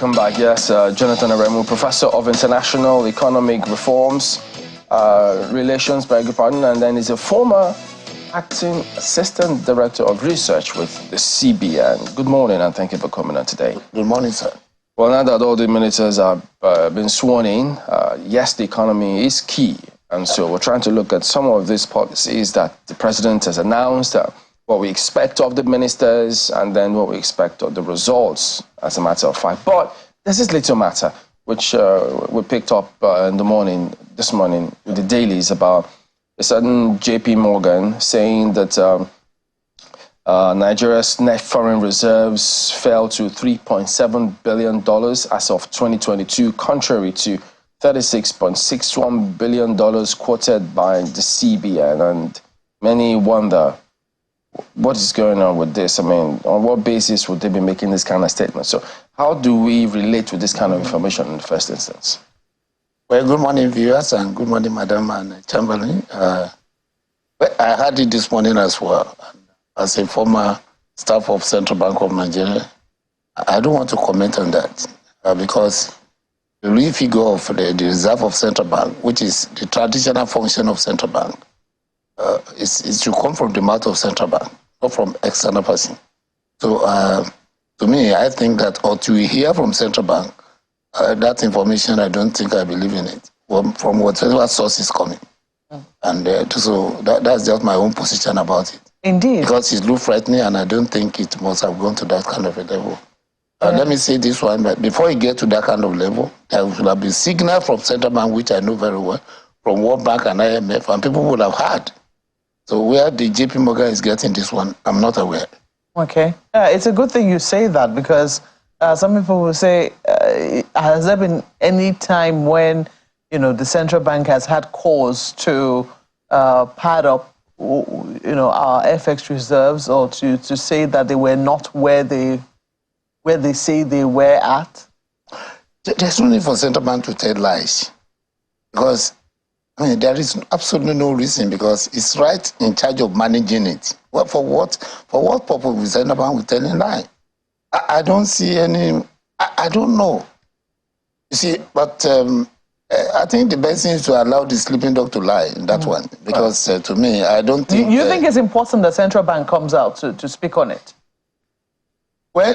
welcome back. Yes, Jonathan Aremu, Professor of International Economic Reforms, Relations, beg your pardon, and then he's a former Acting Assistant Director of Research with the CBN. Good morning, and thank you for coming on today. Good morning, sir. Well, now that all the ministers have been sworn in, yes, the economy is key. And so we're trying to look at some of these policies that the president has announced, what we expect of the ministers, and then what we expect of the results, as a matter of fact. But there's this little matter, which we picked up this morning, with the dailies about a certain JP Morgan saying that Nigeria's net foreign reserves fell to $3.7 billion as of 2022, contrary to $36.61 billion quoted by the CBN. And many wonder, what is going on with this? I mean, on what basis would they be making this kind of statement? So how do we relate to this kind of information in the first instance? Well, good morning, viewers, and good morning, Madam and Chamberlain. I heard it this morning as well. As a former staff of Central Bank of Nigeria, I don't want to comment on that because the real figure of the reserve of Central Bank, which is the traditional function of Central Bank, it should come from the mouth of Central Bank, not from external person. So, to me, I think that until we hear from Central Bank, that information, I don't think I believe in it, from whatever source is coming. And so that's just my own position about it. Indeed. Because it looks frightening, and I don't think it must have gone to that kind of a level. Let me say this one, but before you get to that kind of level, there will have been signal from Central Bank, which I know very well, from World Bank and IMF, and people would have heard. So where the JP Morgan is getting this one, I'm not aware. Okay. It's a good thing you say that, because some people will say, has there been any time when, the central bank has had cause to pad up, our FX reserves, or to say that they were not where they say they were at? There's no need for central bank to tell lies, because there is absolutely no reason, because it's right in charge of managing it. Well, for what purpose will central bank be telling lie? I don't see any. I don't know. You see, but I think the best thing is to allow the sleeping dog to lie in that one, because to me, I don't think. You think it's important the central bank comes out to speak on it? Well,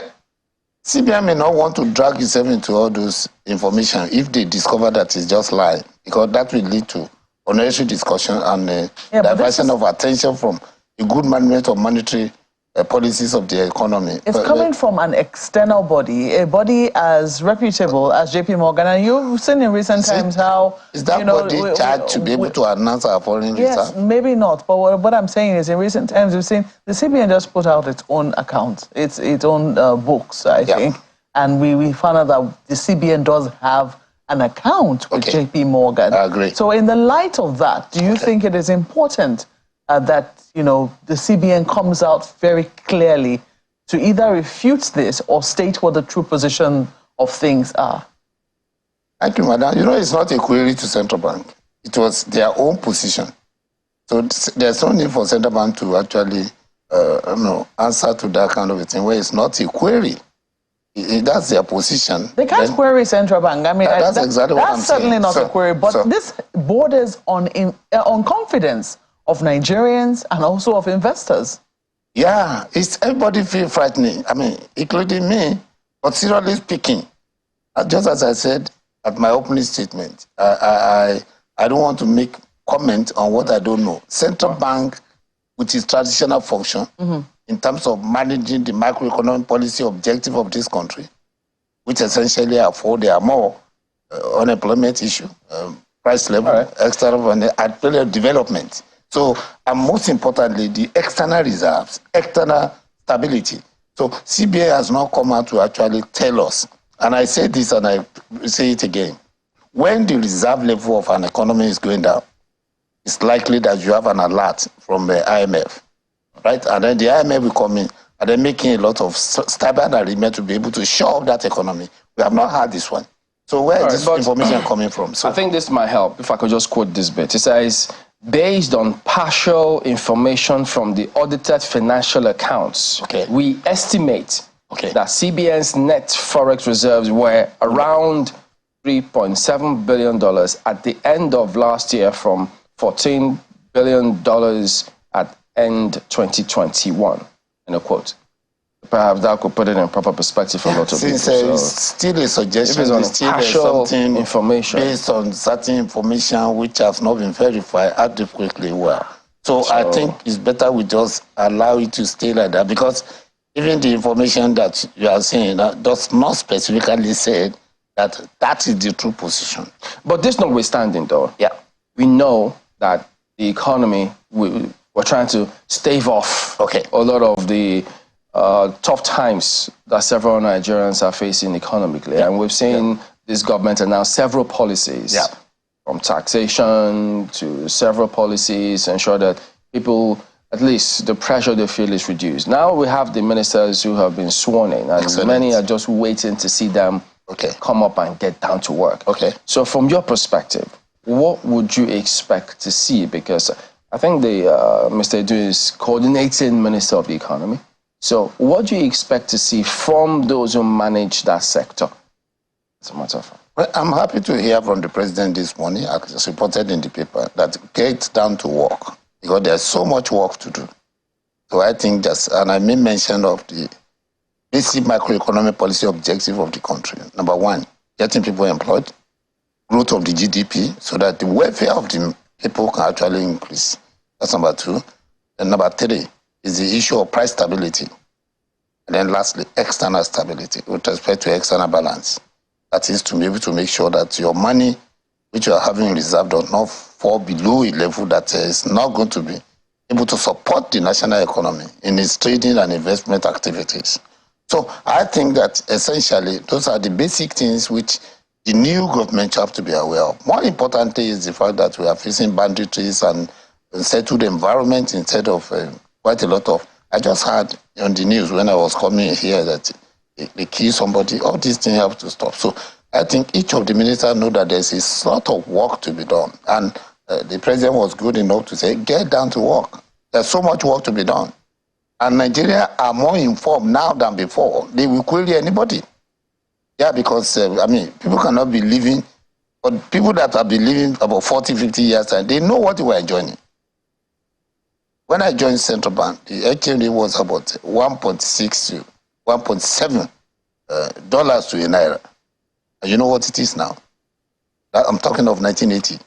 CBN may not want to drag itself into all those information if they discover that it's just lie, because that will lead to unnecessary discussion and diversion of attention from the good management of monetary policies of the economy. It's coming from an external body, a body as reputable as JP Morgan, and you've seen in recent times how... Is that body charged to be able to announce our foreign reserve? Yes, maybe not, but what I'm saying is in recent times we've seen the CBN just put out its own account, its own books, I think, and we found out that the CBN does have an account with JP Morgan. I agree. So in the light of that, do you think it is important that, the CBN comes out very clearly to either refute this or state what the true position of things are? Thank you, Madam. It's not a query to Central Bank. It was their own position. So there's no need for Central Bank to actually answer to that kind of a thing where it's not a query. That's their position. They can't query Central Bank. I mean, that's exactly what I'm saying. That's certainly not a query, but this borders on confidence of Nigerians and also of investors. Yeah, everybody feel frightening. I mean, including me. But seriously speaking, just as I said at my opening statement, I don't want to make comment on what I don't know. Central Bank, which is traditional function in terms of managing the macroeconomic policy objective of this country, which essentially are more unemployment issue, price level, external and development. So, and most importantly, the external reserves, external stability. So, CBA has not come out to actually tell us, and I say this and I say it again, when the reserve level of an economy is going down, it's likely that you have an alert from the IMF, right? And then the IMF will come in and they're making a lot of stable agreement to be able to shore up that economy. We have not had this one. So where is this information coming from? So I think this might help, if I could just quote this bit. It says, based on partial information from the audited financial accounts, we estimate Okay. that CBN's net forex reserves were around $3.7 billion at the end of last year from $14 billion at end 2021, in a quote. Perhaps that could put it in proper perspective for a lot of people. Since it's still a suggestion, it's still something information based on certain information which has not been verified adequately well. So I think it's better we just allow it to stay like that, because even the information that you are saying does not specifically say that that is the true position. But this notwithstanding, though, yeah, we know that the economy, we're trying to stave off a lot of the tough times that several Nigerians are facing economically. And we've seen this government announce several policies, from taxation to several policies, to ensure that people, at least the pressure they feel is reduced. Now we have the ministers who have been sworn in, and many are just waiting to see them come up and get down to work. So from your perspective, what would you expect to see? Because I think Mr. Edu is coordinating Minister of the Economy. So what do you expect to see from those who manage that sector? As a matter of fact. Well, I'm happy to hear from the president this morning, as reported in the paper, that get down to work, because there's so much work to do. So I think and I made mention of the basic macroeconomic policy objective of the country. Number one, getting people employed, growth of the GDP, so that the welfare of the people can actually increase. That's number two. And number three is the issue of price stability. And then lastly, external stability with respect to external balance. That is to be able to make sure that your money, which you are having reserved, does not fall below a level that is not going to be able to support the national economy in its trading and investment activities. So I think that essentially those are the basic things which the new government have to be aware of. More importantly is the fact that we are facing banditries and settled environment instead of quite a lot of. I just heard on the news when I was coming here that they kill somebody. All these things have to stop. So I think each of the ministers know that there's a lot of work to be done. And the president was good enough to say, get down to work. There's so much work to be done. And Nigeria are more informed now than before. They will query anybody. Yeah, because, people cannot be living, but people that have been living about 40, 50 years, they know what they were joining. When I joined Central Bank, the HMD was about 1.6 to 1.7 dollars to a naira. And you know what it is now? I'm talking of 1980.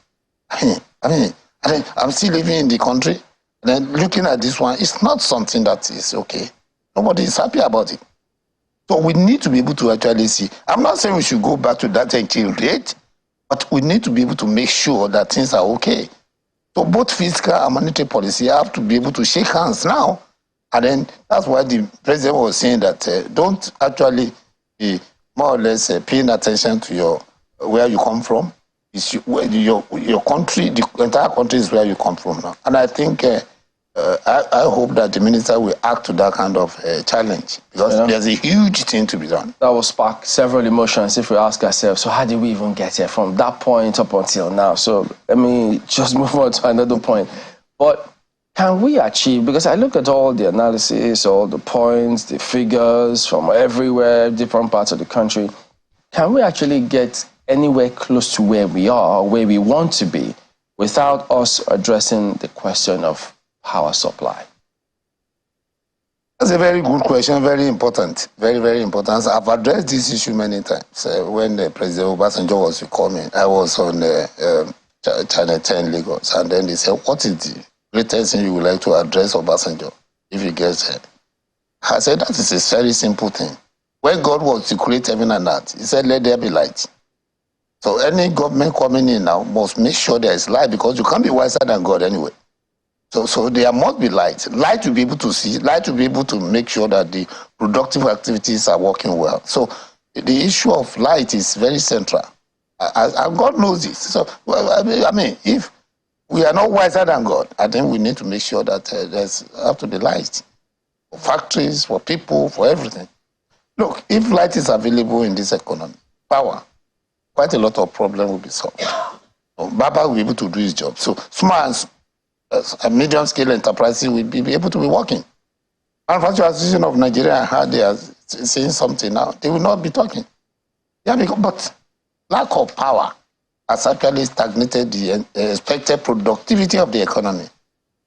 I'm still living in the country, and then looking at this one, it's not something that is okay. Nobody is happy about it. So we need to be able to actually see. I'm not saying we should go back to that exchange rate, but we need to be able to make sure that things are okay. So both fiscal and monetary policy have to be able to shake hands now. And then that's why the president was saying that don't actually be more or less paying attention to where you come from. It's your country, the entire country is where you come from now. And I think I hope that the minister will act to that kind of challenge, because there's a huge thing to be done. That will spark several emotions if we ask ourselves, so how did we even get here from that point up until now? So let me just move on to another point. But can we achieve, because I look at all the analysis, all the points, the figures from everywhere, different parts of the country, can we actually get anywhere close to where we are, where we want to be, without us addressing the question of power supply? That's a very good question, very important, very, very important. I've addressed this issue many times. When President Obasanjo was coming, I was on Channel 10 Lagos, and then they said, what is the greatest thing you would like to address Obasanjo if he gets here? I said, that is a very simple thing. When God was to create heaven and earth, he said, let there be light. So any government coming in now must make sure there is light, because you can't be wiser than God anyway. So there must be light. Light to be able to see, light to be able to make sure that the productive activities are working well. So the issue of light is very central. And God knows this. So, if we are not wiser than God, I think we need to make sure that there's have to be light for factories, for people, for everything. Look, if light is available in this economy, power, quite a lot of problems will be solved. So Baba will be able to do his job. So small and medium-scale enterprises will be able to be working. Manufacturing Association of Nigeria had their saying something now, they will not be talking. Yeah, but lack of power has actually stagnated the expected productivity of the economy.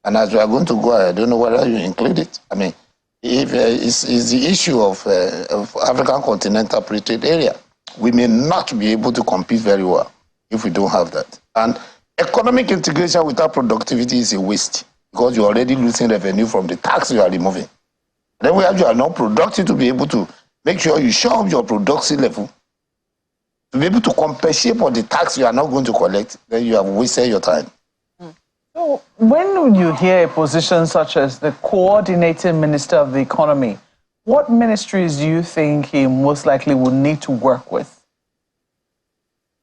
And as we are going to go, I don't know whether you include it. I mean, if it's the issue of African Continental Free Trade Area. We may not be able to compete very well if we don't have that. And economic integration without productivity is a waste because you're already losing revenue from the tax you are removing. Then we have you are not productive to be able to make sure you show up your production level to be able to compensate for the tax you are not going to collect. Then you have wasted your time. So when you hear a position such as the coordinating minister of the economy, what ministries do you think he most likely would need to work with?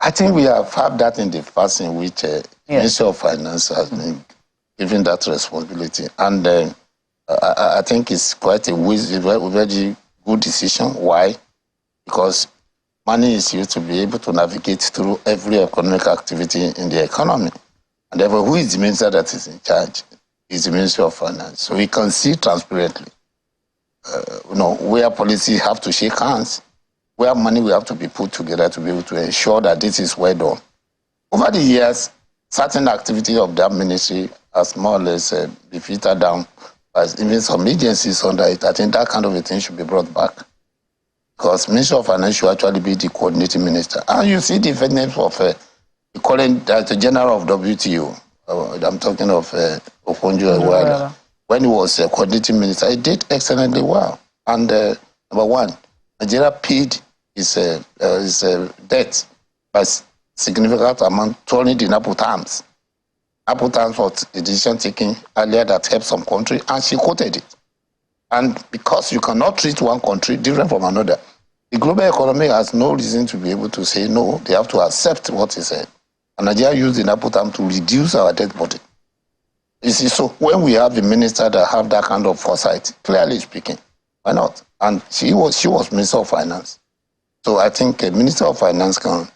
I think we have had that in the past in which Minister of Finance has been given that responsibility. And I think it's quite a very good decision. Why? Because money is used to be able to navigate through every economic activity in the economy. And therefore, who is the minister that is in charge? Is the Ministry of Finance. So we can see transparently, where policy have to shake hands, where money will have to be put together to be able to ensure that this is well done. Over the years, certain activity of that ministry has more or less been filtered down, as even some agencies under it. I think that kind of a thing should be brought back. Because Ministry of Finance should actually be the coordinating minister. And you see the names of the current Director General of WTO. I'm talking of Okonjo-Iweala. When he was coordinating minister, he did excellently well. And number one, Nigeria paid his debt by significant amount, turning in Apple terms. Apple terms was the decision taken earlier that helped some country, and she quoted it. And because you cannot treat one country different from another, the global economy has no reason to be able to say no. They have to accept what he said. And Nigeria used the Apple term to reduce our debt burden. You see, so when we have a minister that have that kind of foresight, clearly speaking, why not? And she was Minister of Finance. So I think a Minister of Finance can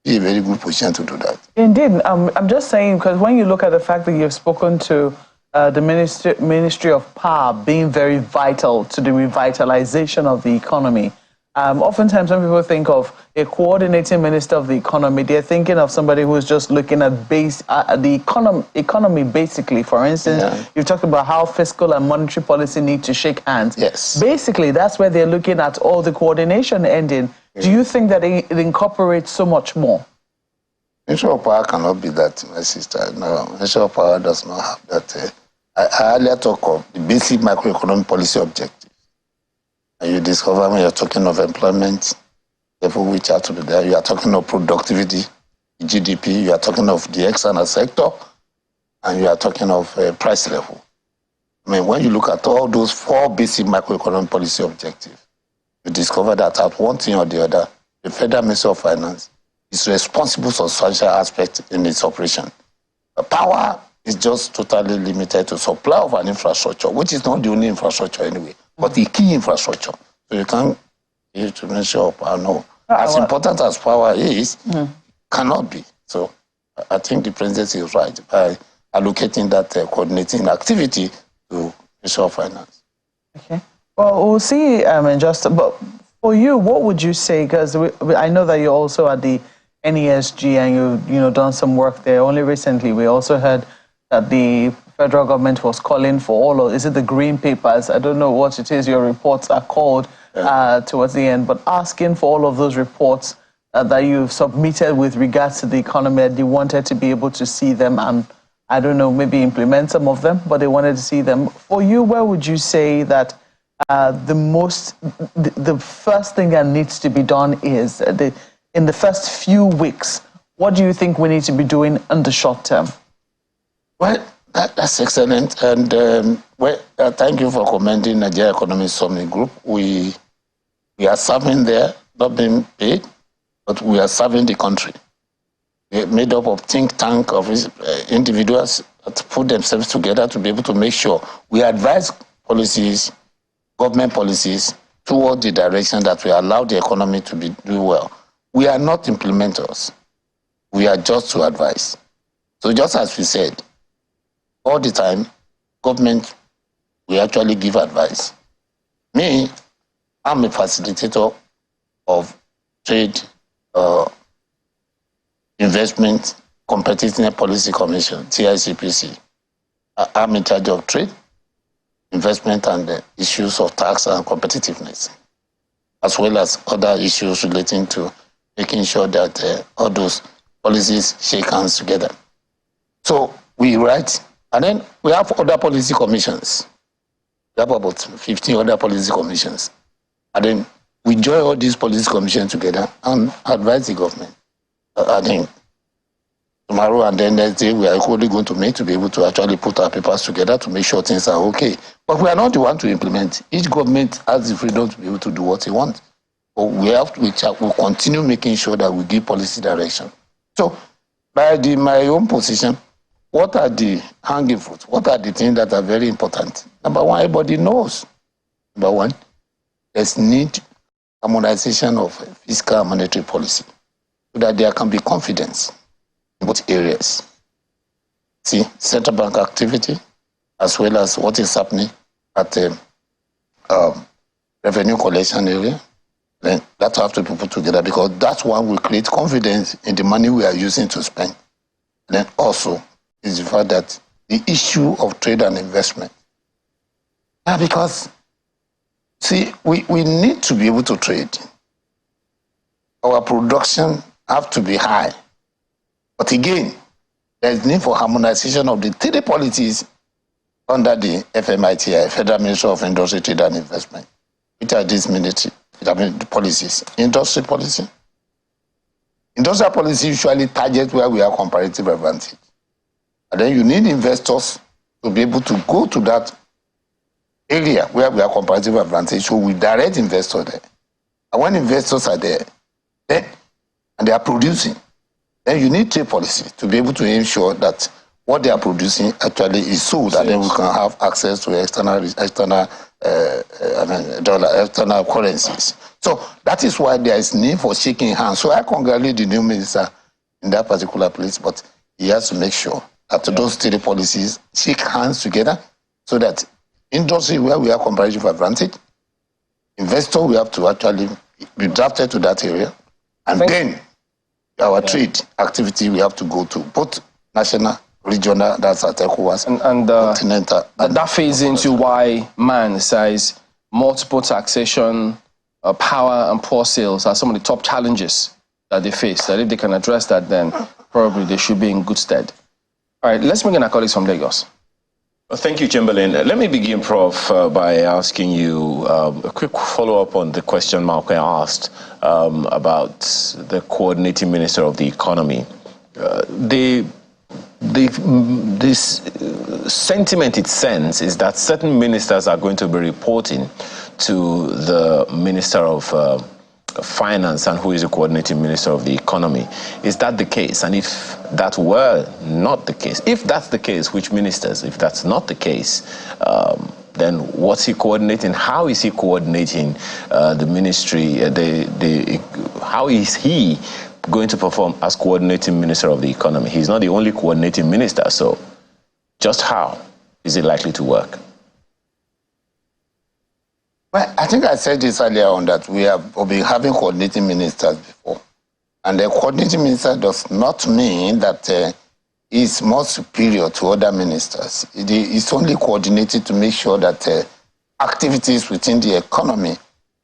be a very good position to do that. Indeed. I'm just saying, because when you look at the fact that you've spoken to the Ministry of Power being very vital to the revitalization of the economy, oftentimes when people think of a coordinating minister of the economy, they're thinking of somebody who's just looking at the economy basically. For instance, you've talked about how fiscal and monetary policy need to shake hands. Yes. Basically, that's where they're looking at all the coordination ending. Do you think that it incorporates so much more? Ministry of Power cannot be that, my sister. No, Ministry of Power does not have that. I earlier talk of the basic macroeconomic policy objective. And you discover when you're talking of employment, therefore which are to be there, you are talking of productivity, GDP, you are talking of the external sector, and you are talking of price level. I mean, when you look at all those four basic macroeconomic policy objectives, you discover that at one thing or the other, the Federal Ministry of Finance is responsible for social aspects in its operation. The power is just totally limited to supply of an infrastructure, which is not the only infrastructure anyway, but the key infrastructure. So you can't give to Ministry of Power, no. As important as power is, cannot be. So I think the presidency is right by allocating that coordinating activity to Ministry of Finance. Okay. Well, we'll see but for you, what would you say? Because I know that you're also at the NESG and you've done some work there. Only recently, we also heard that the federal government was calling for all of, is it the green papers? I don't know what it is your reports are called towards the end, but asking for all of those reports that you've submitted with regards to the economy, they wanted to be able to see them and, I don't know, maybe implement some of them, but they wanted to see them. For you, where would you say that the first thing that needs to be done is in the first few weeks? What do you think we need to be doing in the short term? Well, that's excellent. And thank you for commending Nigeria Economic Summit Group. We are serving there, not being paid, but we are serving the country. We're made up of think tank of individuals that put themselves together to be able to make sure we advise policies, government policies, toward the direction that we allow the economy to do well. We are not implementers. We are just to advise. So just as we said, all the time, government, we actually give advice. Me, I'm a facilitator of trade, investment, competitiveness policy commission, TICPC. I'm in charge of trade, investment, and the issues of tax and competitiveness, as well as other issues relating to making sure that all those policies shake hands together. So we write, and then we have other policy commissions. We have about 15 other policy commissions. And then we join all these policy commissions together and advise the government. I think tomorrow and then next day we are only going to meet to be able to actually put our papers together to make sure things are okay. But we are not the one to implement. Each government has the freedom to be able to do what they want. But we'll continue making sure that we give policy direction. So by my own position, what are the hanging fruits? What are the things that are very important? Number one, everybody knows. Number one, there's need harmonization of fiscal and monetary policy so that there can be confidence in both areas. See, central bank activity, as well as what is happening at the revenue collection area. Then that have to be put together, because that one will create confidence in the money we are using to spend. And then also is the fact that the issue of trade and investment. Because, see, we need to be able to trade. Our production have to be high. But again, there is need for harmonization of the three policies under the FMITI, Federal Ministry of Industry, Trade and Investment. Which are these the policies? Industry policy. Industrial policy usually targets where we have comparative advantage. And then you need investors to be able to go to that area where we have comparative advantage, so we direct investors there. And when investors are there, then, and they are producing, then you need trade policy to be able to ensure that what they are producing actually is sold, and then we can have access to external currencies. So that is why there is need for shaking hands. So I congratulate the new minister in that particular place, but he has to make sure that those three policies shake hands together, so that industry where we have comparative advantage, investor we have to actually be drafted to that area, and then our trade activity we have to go to both national, regional, that's at ECOWAS, and continental. That feeds into why man says multiple taxation, power and poor sales are some of the top challenges that they face. That if they can address that, then probably they should be in good stead. All right, let's bring in our colleagues from Lagos. Well, thank you, Chamberlain. Let me begin, Prof, by asking you a quick follow-up on the question Malcolm asked about the coordinating minister of the economy. This sentiment it sends is that certain ministers are going to be reporting to the Minister of Finance, and who is the coordinating minister of the economy. Is that the case? And if that were not the case, if that's the case, which ministers? If that's not the case, then what's he coordinating? How is he coordinating the ministry? How is he going to perform as coordinating minister of the economy? He's not the only coordinating minister, so just how is it likely to work? Well, I think I said this earlier on, that we have been having coordinating ministers before. And the coordinating minister does not mean that he's more superior to other ministers. It's only coordinated to make sure that activities within the economy,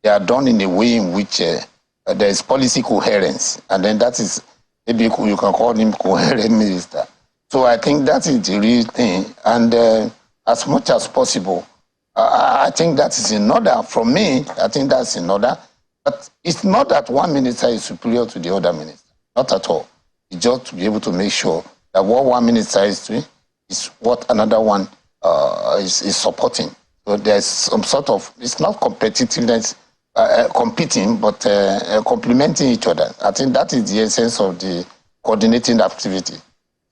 they are done in a way in which there is policy coherence. And then that is, maybe you can call him coherent minister. So I think that is the real thing. And as much as possible, I think that is in order. From me, I think that's in order. But it's not that one minister is superior to the other minister. Not at all. It's just to be able to make sure that what one minister is doing is what another one is supporting. So there's some sort of, it's not competitiveness, competing, but complementing each other. I think that is the essence of the coordinating activity.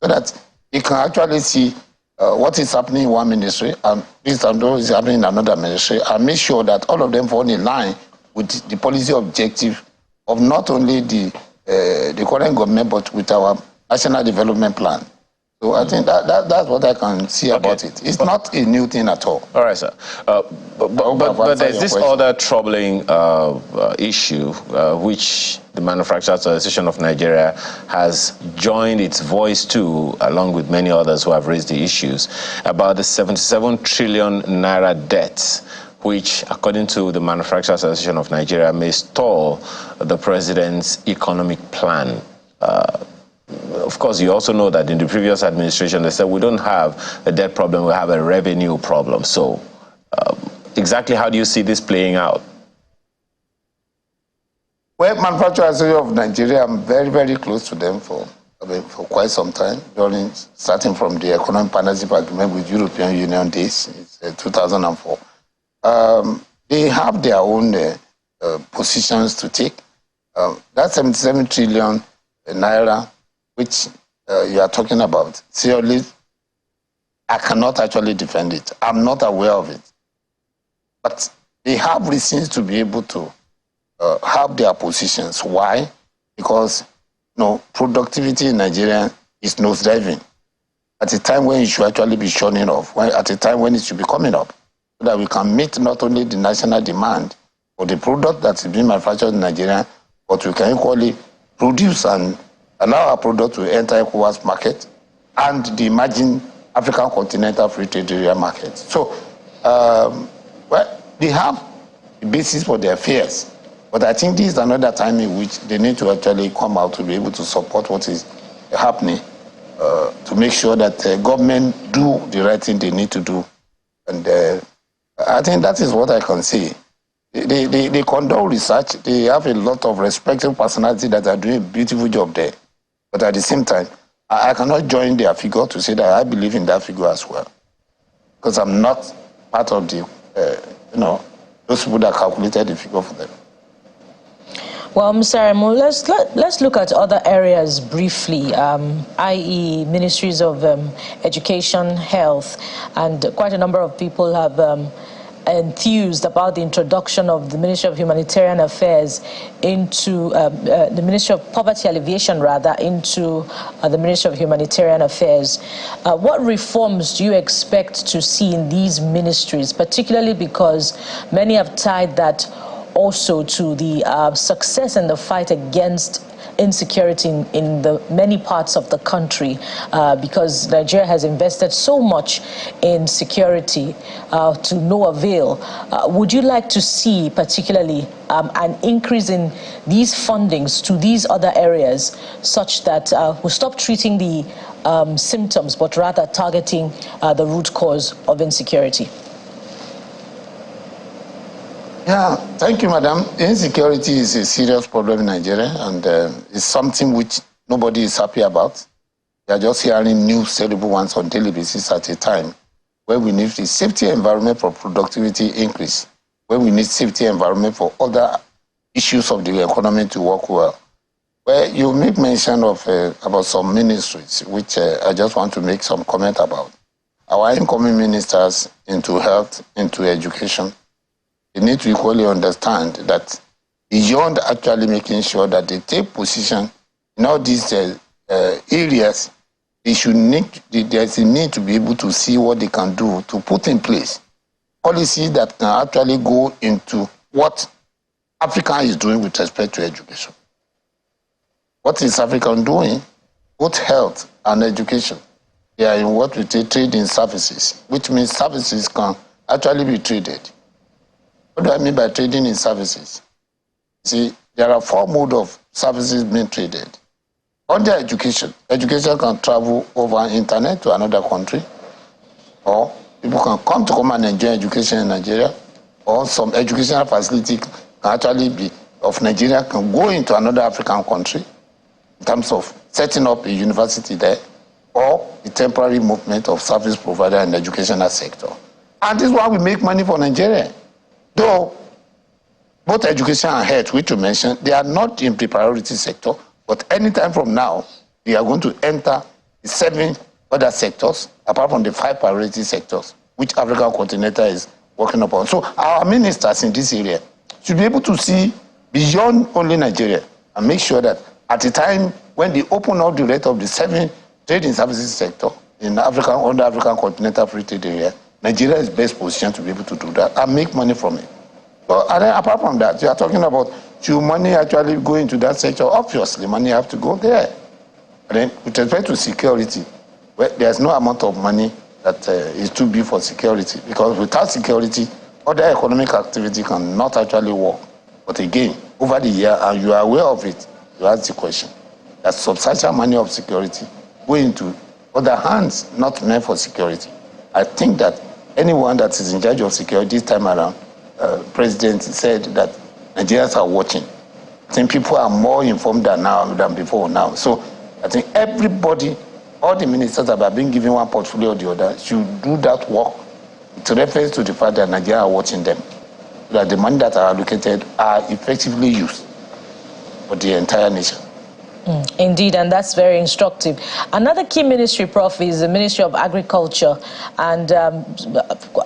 So that you can actually see what is happening in one ministry, and this is happening in another ministry, and make sure that all of them fall in line with the policy objective of not only the current government, but with our national development plan. So I think that's what I can see about it. It's not a new thing at all. All right, sir. But there's this other troubling issue, which the Manufacturers Association of Nigeria has joined its voice to, along with many others who have raised the issues, about the 77 trillion naira debt, which, according to the Manufacturers Association of Nigeria, may stall the president's economic plan. Of course, you also know that in the previous administration, they said we don't have a debt problem, we have a revenue problem. So exactly how do you see this playing out? Well, Manufacturers Association of Nigeria, I'm very, very close to them for quite some time, starting from the Economic Partnership Agreement with European Union days, it's 2004. They have their own positions to take. That 77 trillion naira, which you are talking about, seriously, I cannot actually defend it. I'm not aware of it. But they have reasons to be able to have their positions. Why? Because productivity in Nigeria is nosediving at a time when it should actually be shunning off, at a time when it should be coming up, so that we can meet not only the national demand for the product that is being manufactured in Nigeria, but we can equally produce and allow our product to enter ECOWAS market and the emerging African continental free trade area market. So, well, they have the basis for their fears, but I think this is another time in which they need to actually come out to be able to support what is happening, to make sure that government do the right thing they need to do. And I think that is what I can say. They conduct research. They have a lot of respected personalities that are doing a beautiful job there. But at the same time, I cannot join their figure to say that I believe in that figure as well. Because I'm not part of the, those people that calculated the figure for them. Well, Mr. Aremu, let's look at other areas briefly, i.e. ministries of education, health, and quite a number of people have enthused about the introduction of the Ministry of Humanitarian Affairs into the Ministry of Poverty Alleviation, rather, into the Ministry of Humanitarian Affairs. What reforms do you expect to see in these ministries, particularly because many have tied that also to the success in the fight against insecurity in the many parts of the country, because Nigeria has invested so much in security to no avail. Would you like to see particularly an increase in these fundings to these other areas such that we stop treating the symptoms but rather targeting the root cause of insecurity? Yeah, thank you, madam. Insecurity is a serious problem in Nigeria, and it's something which nobody is happy about. We are just hearing news, terrible ones on a daily basis at a time where we need the safety environment for productivity increase, where we need safety environment for other issues of the economy to work well. Where you make mention of about some ministries, which I just want to make some comment about. Our incoming ministers into health, into education, they need to equally understand that beyond actually making sure that they take position in all these areas, there's a need to be able to see what they can do to put in place policies that can actually go into what Africa is doing with respect to education. What is Africa doing? Both health and education. They are in what we say trading services, which means services can actually be traded. What do I mean by trading in services? See, there are 4 modes of services being traded. Under education, education can travel over internet to another country, or people can come and enjoy education in Nigeria, or some educational facility can actually be of Nigeria can go into another African country in terms of setting up a university there, or the temporary movement of service provider in the educational sector. And this is why we make money for Nigeria. Though both education and health, which you mentioned, they are not in the priority sector, but anytime from now, they are going to enter the 7 other sectors, apart from the 5 priority sectors, which African Continental is working upon. So our ministers in this area should be able to see beyond only Nigeria and make sure that at the time when they open up the rest of the 7 trade and services sector in African, under African continental free trade area, Nigeria is best positioned to be able to do that and make money from it. So, and then apart from that, you are talking about should money actually go into that sector? Obviously, money have to go there. And then with respect to security, well, there's no amount of money that is too big for security, because without security, other economic activity cannot actually work. But again, over the year, and you are aware of it, you ask the question, that substantial money of security go into other hands not meant for security. I think that anyone that is in charge of security this time around, President said that Nigerians are watching. I think people are more informed than before now. So I think everybody, all the ministers that have been given one portfolio or the other, should do that work with reference to the fact that Nigerians are watching them, so that the money that are allocated are effectively used for the entire nation. Indeed, and that's very instructive. Another key ministry, Prof, is the Ministry of Agriculture. And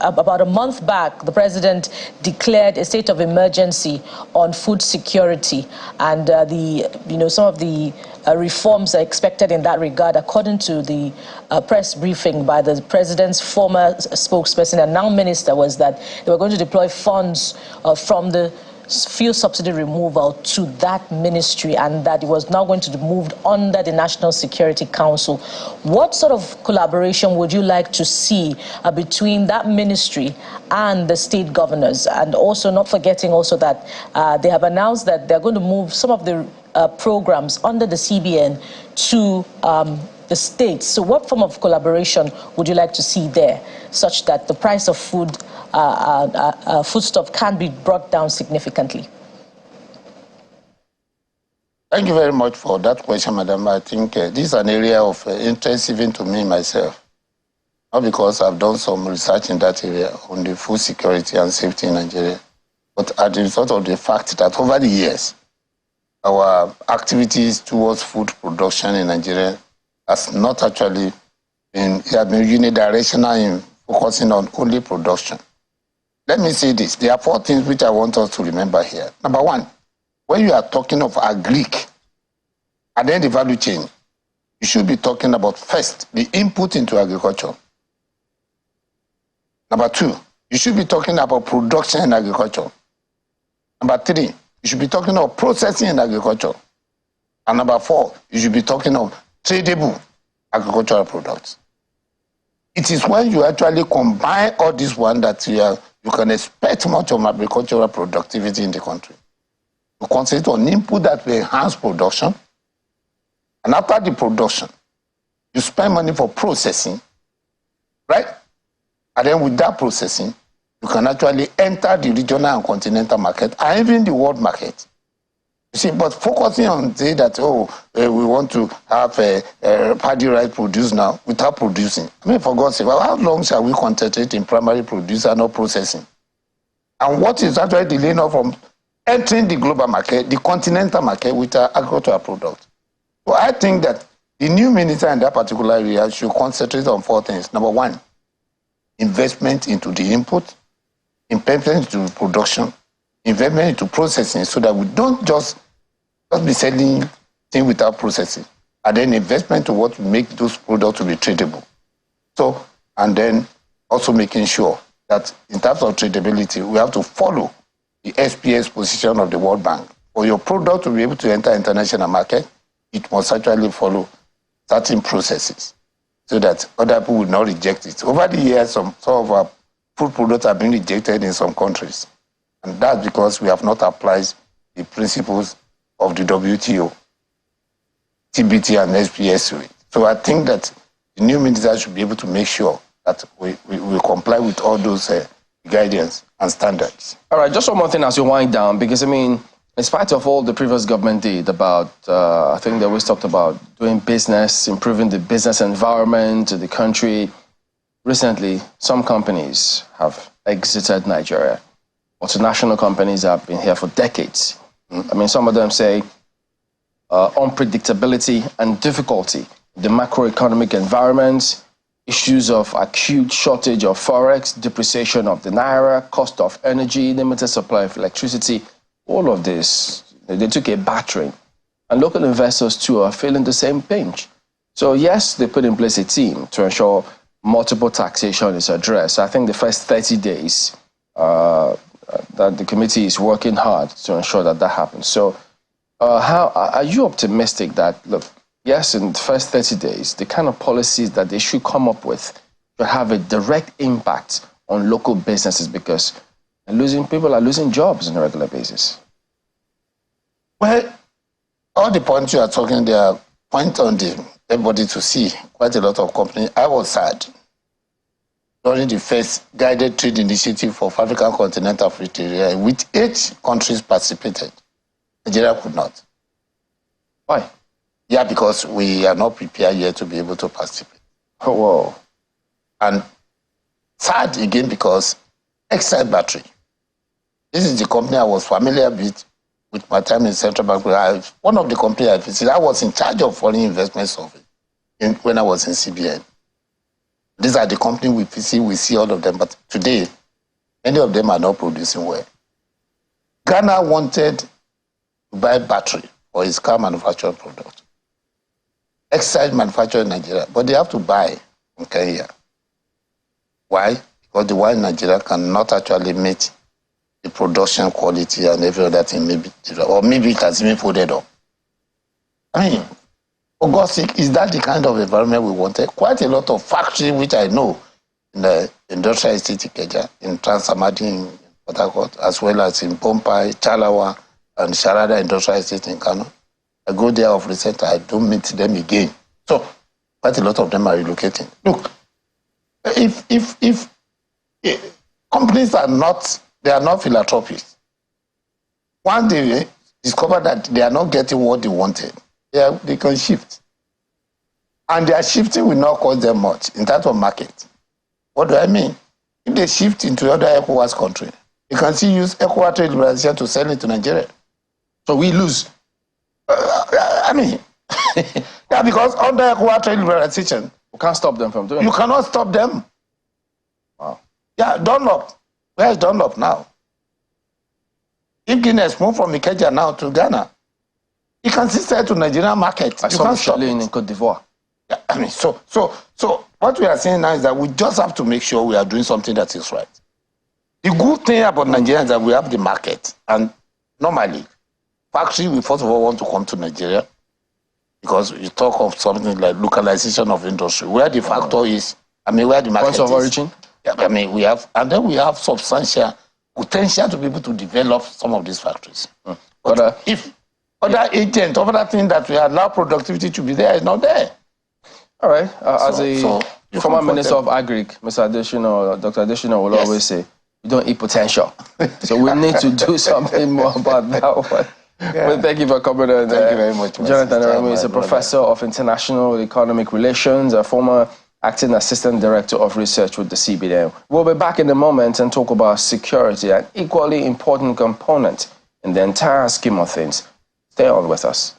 about a month back, the president declared a state of emergency on food security, and some of the reforms are expected in that regard, according to the press briefing by the president's former spokesperson and now minister, was that they were going to deploy funds from the fuel subsidy removal to that ministry, and that it was now going to be moved under the National Security Council. What sort of collaboration would you like to see between that ministry and the state governors? And also, not forgetting also that they have announced that they're going to move some of the programs under the CBN to the states. So what form of collaboration would you like to see there, such that the price of foodstuff can be brought down significantly? Thank you very much for that question, Madam. I think this is an area of interest even to me myself, not because I've done some research in that area on the food security and safety in Nigeria, but as a result of the fact that over the years, our activities towards food production in Nigeria has not actually been, it has been unidirectional in focusing on only production. Let me say this. There are 4 things which I want us to remember here. Number 1, when you are talking of agric, and then the value chain, you should be talking about first, the input into agriculture. Number 2, you should be talking about production in agriculture. Number 3, you should be talking of processing in agriculture. And number 4, you should be talking of tradable agricultural products. It is when you actually combine all this one that you can expect much of agricultural productivity in the country. You concentrate on input that will enhance production, and after the production, you spend money for processing, right? And then with that processing, you can actually enter the regional and continental market, and even the world market. You see, but focusing on say that, we want to have a paddy rice produced now without producing. I mean, for God's sake, well, how long shall we concentrate in primary produce and not processing? And what is actually delaying us from entering the global market, the continental market with our agricultural products? So I think that the new minister in that particular area should concentrate on 4 things. Number 1, investment into the input, investment into production, investment into processing, so that we don't just be selling things without processing, and then investment to what will make those products to be tradable. So, and then also making sure that in terms of tradability, we have to follow the SPS position of the World Bank. For your product to be able to enter international market, it must actually follow certain processes so that other people will not reject it. Over the years, some of our food products have been rejected in some countries. And that's because we have not applied the principles of the WTO, TBT, and SPS to it. So I think that the new minister should be able to make sure that we comply with all those guidance and standards. All right, just one more thing as you wind down, because I mean, in spite of all the previous government did about, I think they always talked about doing business, improving the business environment of the country. Recently, some companies have exited Nigeria. Multinational companies have been here for decades. I mean, some of them say unpredictability and difficulty, the macroeconomic environment, issues of acute shortage of forex, depreciation of the naira, cost of energy, limited supply of electricity, all of this, they took a battering. And local investors too are feeling the same pinch. So yes, they put in place a team to ensure multiple taxation is addressed. I think the first 30 days that the committee is working hard to ensure that that happens. So how are you optimistic that, look, yes, in the first 30 days, the kind of policies that they should come up with should have a direct impact on local businesses, because people are losing jobs on a regular basis? Well, all the points you are talking, they are point on everybody to see. Quite a lot of companies. I was sad during the first guided trade initiative for African continental free trade area, in which 8 countries participated. Nigeria could not. Why? Yeah, because we are not prepared yet to be able to participate. Oh, wow. And sad again because Exide Battery. This is the company I was familiar with my time in Central Bank. One of the companies I visited, I was in charge of foreign investment survey when I was in CBN. These are the companies we visit, we see all of them, but today, many of them are not producing well. Ghana wanted to buy battery for its car manufacturing product. Exide manufacturer in Nigeria, but they have to buy in Kenya. Why? Because the one in Nigeria cannot actually meet the production quality and every other thing, maybe it has been folded up. I mean, for God's sake, is that the kind of environment we wanted? Quite a lot of factories, which I know, in the industrial estate Ikeja, in Trans-Amadi, in Port Harcourt, as well as in Pompai, Chalawa, and Sharada industrial estate in Kano. I go there of recent, I don't meet them again. So, quite a lot of them are relocating. Look, if companies are not, they are not philanthropists. Once they discover that they are not getting what they wanted, they can shift. And their shifting will not cost them much in terms of market. What do I mean? If they shift into other ECOWAS country, they can still use ECOWAS trade liberalization to sell it to Nigeria. So we lose. I mean, yeah, because under ECOWAS trade liberalization, we can't stop them from doing it. You cannot stop them. Wow. Yeah, Dunlop. Where is Dunlop now? If Guinness moved from Ikeja now to Ghana, it can still sell to Nigerian market. I saw Michelin in Cote d'Ivoire. Yeah, I mean, so what we are saying now is that we just have to make sure we are doing something that is right. The good thing about Nigeria is that we have the market, and normally, factory we first of all want to come to Nigeria, because you talk of something like localization of industry, where the factor is, I mean, where the market is. Points of origin? Yeah, I mean, we have, and then we have substantial potential to be able to develop some of these factories. But if other agent, other thing that we allow productivity to be there is not there. All right. As a former Minister of Agri, Mr. Adesina, Dr. Adesina will always say, you don't eat potential. So we need to do something more about that one. Yeah. Well, thank you for coming on. Thank you very much. Jonathan Aremu is a professor of international economic relations, a former acting assistant director of research with the CBN. We'll be back in a moment and talk about security, an equally important component in the entire scheme of things. Stay on with us.